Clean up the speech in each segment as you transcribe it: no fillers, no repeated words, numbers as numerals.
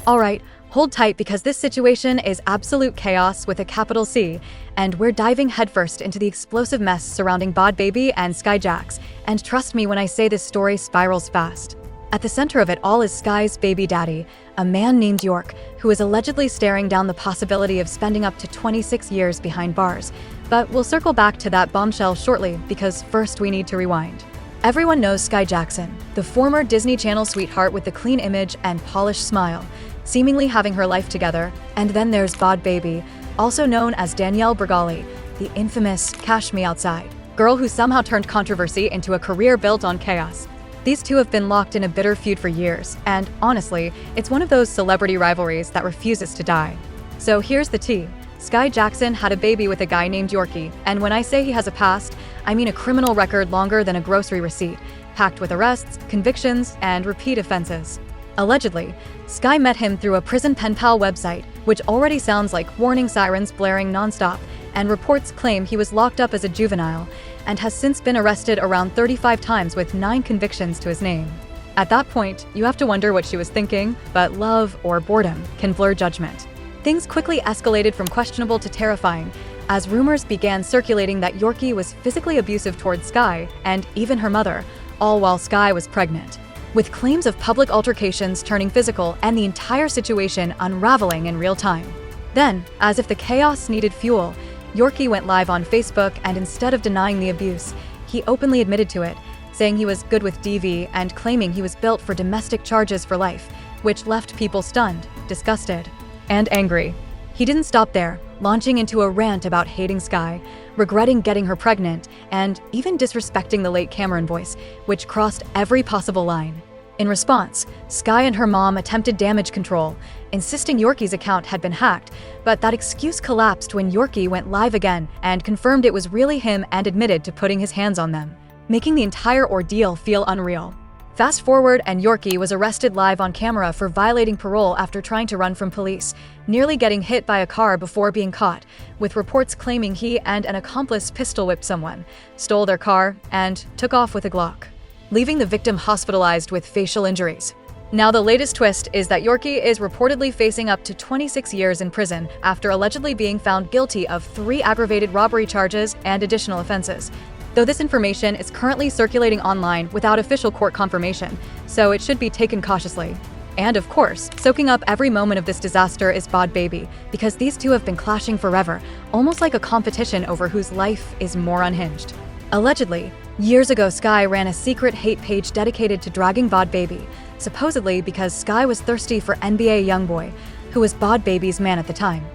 Alright, hold tight because this situation is absolute chaos with a capital C, and we're diving headfirst into the explosive mess surrounding Bhad Bhabie and Skai Jackson, and trust me when I say this story spirals fast. At the center of it all is Skai's baby daddy, a man named York, who is allegedly staring down the possibility of spending up to 26 years behind bars. But we'll circle back to that bombshell shortly because first we need to rewind. Everyone knows Skai Jackson, the former Disney Channel sweetheart with the clean image and polished smile, seemingly having her life together. And then there's Bhad Bhabie, also known as Danielle Bregoli, the infamous Cash Me Outside girl who somehow turned controversy into a career built on chaos. These two have been locked in a bitter feud for years, and honestly, it's one of those celebrity rivalries that refuses to die. So here's the tea. Skai Jackson had a baby with a guy named Yorkie, and when I say he has a past, I mean a criminal record longer than a grocery receipt, packed with arrests, convictions, and repeat offenses. Allegedly, Skai met him through a prison pen pal website, which already sounds like warning sirens blaring nonstop, and reports claim he was locked up as a juvenile and has since been arrested around 35 times with 9 convictions to his name. At that point, you have to wonder what she was thinking, but love or boredom can blur judgment. Things quickly escalated from questionable to terrifying, as rumors began circulating that Yorkie was physically abusive towards Skai and even her mother, all while Skai was pregnant, with claims of public altercations turning physical and the entire situation unraveling in real time. Then, as if the chaos needed fuel, Yorkie went live on Facebook, and instead of denying the abuse, he openly admitted to it, saying he was good with DV and claiming he was built for domestic charges for life, which left people stunned, disgusted, and angry. He didn't stop there, launching into a rant about hating Skai, regretting getting her pregnant, and even disrespecting the late Cameron voice, which crossed every possible line. In response, Skai and her mom attempted damage control, insisting Yorkie's account had been hacked, but that excuse collapsed when Yorkie went live again and confirmed it was really him and admitted to putting his hands on them, making the entire ordeal feel unreal. Fast forward, and Yorkie was arrested live on camera for violating parole after trying to run from police, nearly getting hit by a car before being caught, with reports claiming he and an accomplice pistol-whipped someone, stole their car, and took off with a Glock, leaving the victim hospitalized with facial injuries. Now the latest twist is that Yorkie is reportedly facing up to 26 years in prison after allegedly being found guilty of 3 aggravated robbery charges and additional offenses. Though this information is currently circulating online without official court confirmation, so it should be taken cautiously. And of course, soaking up every moment of this disaster is Bhad Bhabie, because these two have been clashing forever, almost like a competition over whose life is more unhinged. Allegedly, years ago Skai ran a secret hate page dedicated to dragging Bhad Bhabie, supposedly because Skai was thirsty for NBA YoungBoy, who was Bhad Bhabie's man at the time,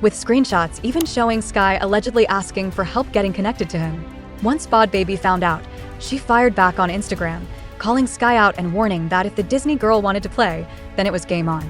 with screenshots even showing Skai allegedly asking for help getting connected to him. Once Bhad Bhabie found out, she fired back on Instagram, calling Skai out and warning that if the Disney girl wanted to play, then it was game on.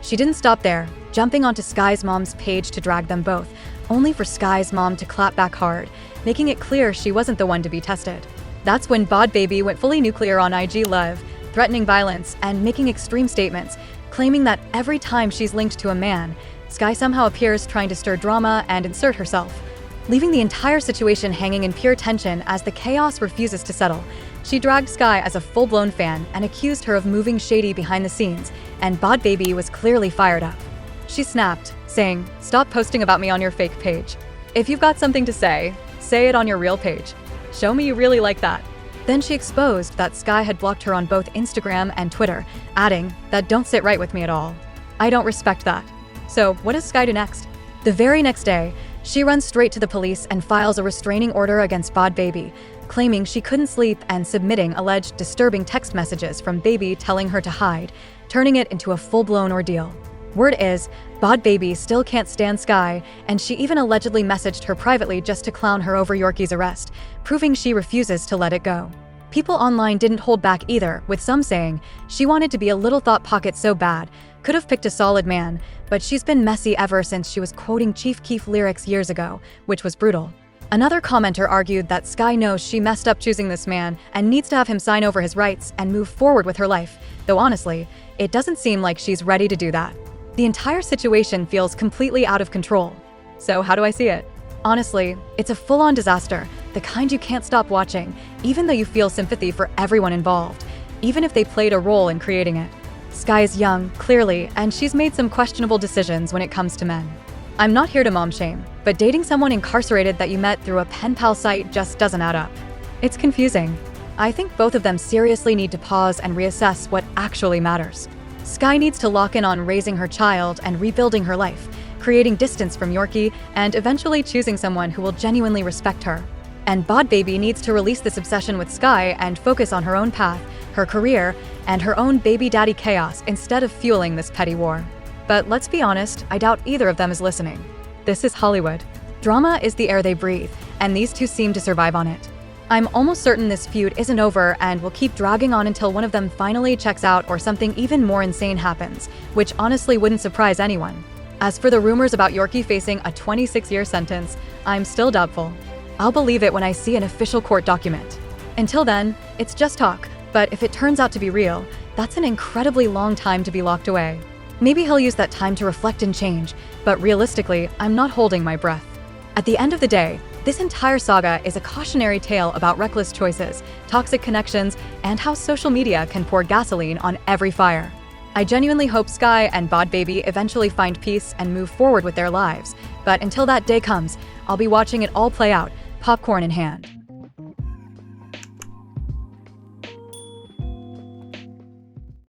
She didn't stop there, jumping onto Skai's mom's page to drag them both, only for Skai's mom to clap back hard, making it clear she wasn't the one to be tested. That's when Bhad Bhabie went fully nuclear on IG Live, threatening violence and making extreme statements, claiming that every time she's linked to a man, Skai somehow appears trying to stir drama and insert herself, leaving the entire situation hanging in pure tension as the chaos refuses to settle. She dragged Skai as a full-blown fan and accused her of moving shady behind the scenes, and Bhad Bhabie was clearly fired up. She snapped, saying, "Stop posting about me on your fake page. If you've got something to say it on your real page. Show me you really like that." Then she exposed that Skai had blocked her on both Instagram and Twitter, adding, "That don't sit right with me at all. I don't respect that." So what does Skai do next? The very next day, she runs straight to the police and files a restraining order against Bhad Bhabie, claiming she couldn't sleep and submitting alleged disturbing text messages from Bhabie telling her to hide, turning it into a full-blown ordeal. Word is, Bhad Bhabie still can't stand Skai, and she even allegedly messaged her privately just to clown her over Yorkie's arrest, proving she refuses to let it go. People online didn't hold back either, with some saying she wanted to be a little thought pocket so bad, could have picked a solid man, but she's been messy ever since she was quoting Chief Keef lyrics years ago, which was brutal. Another commenter argued that Skai knows she messed up choosing this man and needs to have him sign over his rights and move forward with her life, though honestly, it doesn't seem like she's ready to do that. The entire situation feels completely out of control. So how do I see it? Honestly, it's a full-on disaster, the kind you can't stop watching, even though you feel sympathy for everyone involved, even if they played a role in creating it. Skai is young, clearly, and she's made some questionable decisions when it comes to men. I'm not here to mom shame, but dating someone incarcerated that you met through a pen pal site just doesn't add up. It's confusing. I think both of them seriously need to pause and reassess what actually matters. Skai needs to lock in on raising her child and rebuilding her life, creating distance from Yorkie, and eventually choosing someone who will genuinely respect her. And Bhad Bhabie needs to release this obsession with Skai and focus on her own path, her career, and her own baby daddy chaos instead of fueling this petty war. But let's be honest, I doubt either of them is listening. This is Hollywood. Drama is the air they breathe, and these two seem to survive on it. I'm almost certain this feud isn't over and will keep dragging on until one of them finally checks out or something even more insane happens, which honestly wouldn't surprise anyone. As for the rumors about Yorkie facing a 26-year sentence, I'm still doubtful. I'll believe it when I see an official court document. Until then, it's just talk, but if it turns out to be real, that's an incredibly long time to be locked away. Maybe he'll use that time to reflect and change, but realistically, I'm not holding my breath. At the end of the day, this entire saga is a cautionary tale about reckless choices, toxic connections, and how social media can pour gasoline on every fire. I genuinely hope Skai and Bhad Bhabie eventually find peace and move forward with their lives, but until that day comes, I'll be watching it all play out, popcorn in hand.